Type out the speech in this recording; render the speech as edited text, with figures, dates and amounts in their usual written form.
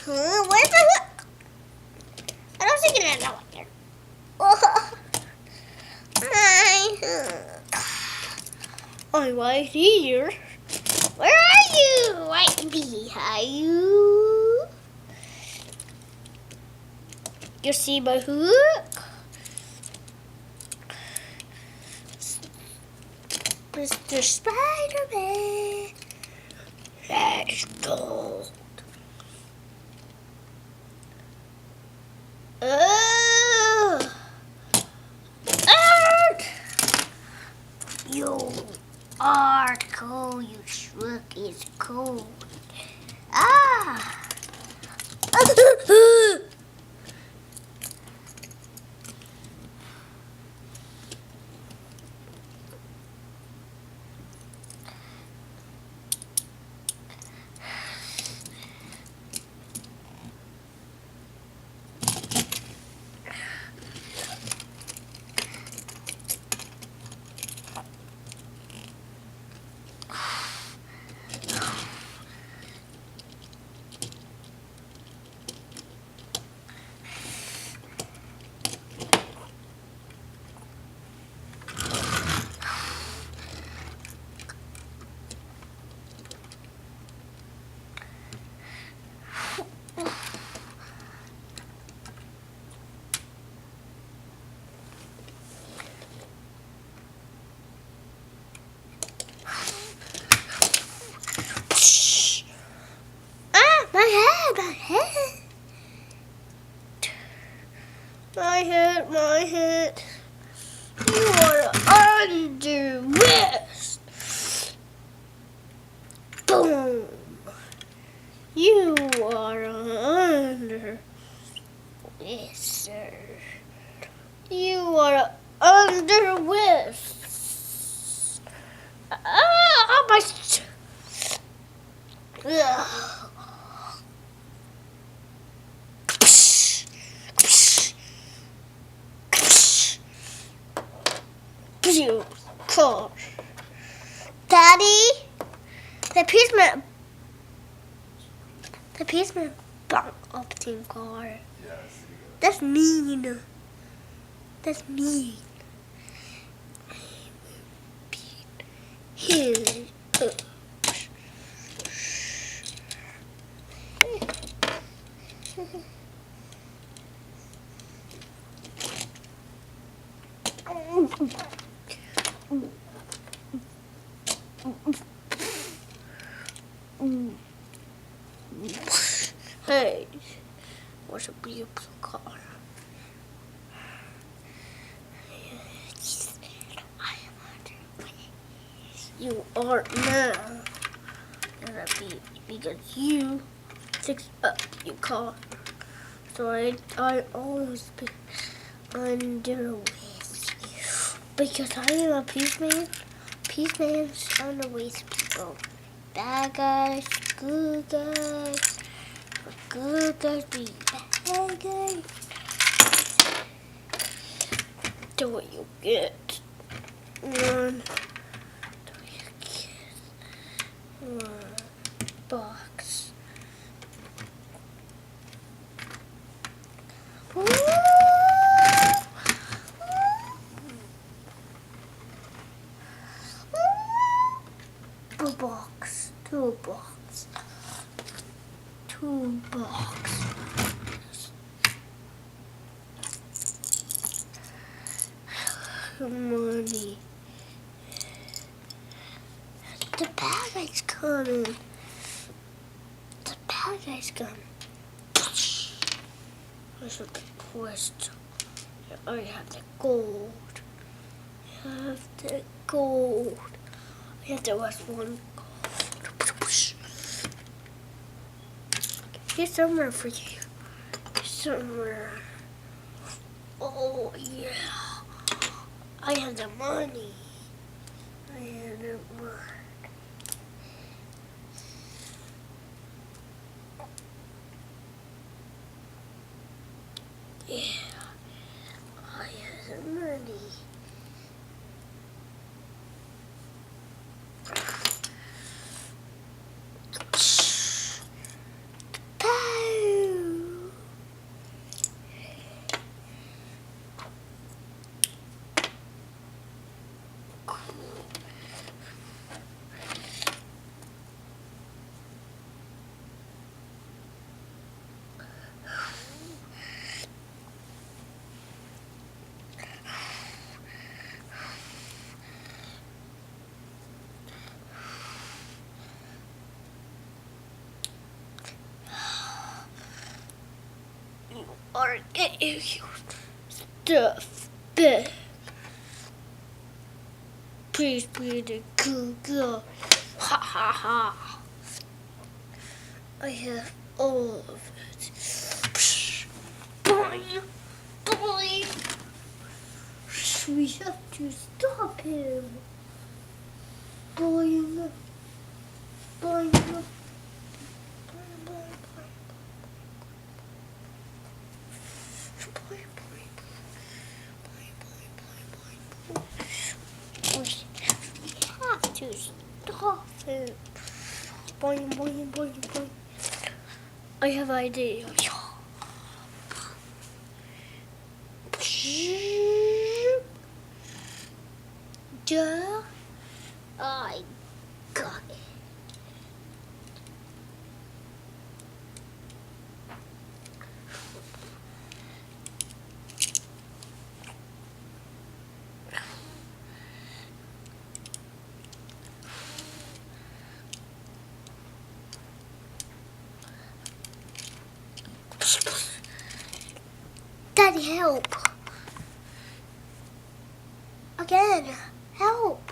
Where's the hook? I don't think it's out there. My hook. Oh, right here. Where are you? Right behind you. You see my hook? Mr. Spider-Man. Let's go. You are cold. You shrug is cold. Ah. My head. You are under arrest. Boom. You are under arrest, sir. You are under arrest. Ah, my. You car. Daddy, the policeman bought up team car. Yes. That's mean. That's mean. Here. Hey, what's a beautiful car? You are now gonna be because you fixed up your car. So I always be under with because I am a peaceman. Peaceman's under with people. Bad guys, good guys. Good guys be bad guys. Do what you get. One box. Two box. Money. The bad guy's coming. The bad guy's coming. There's a quest. I have the gold. I have the gold. I have the last one. Here's somewhere for you. Somewhere. Oh yeah. I have the money. I have the money. Yeah. I have money. Pow! You are getting your stuff back. Please be the cool girl. Ha ha ha. I have all of it. Boy, boy. We have to stop him. Boing, boing, boing, boing, we have to stop him. Boing, boing, boing, boing. I have an idea. Yeah, I got it. Daddy, help. Again, help.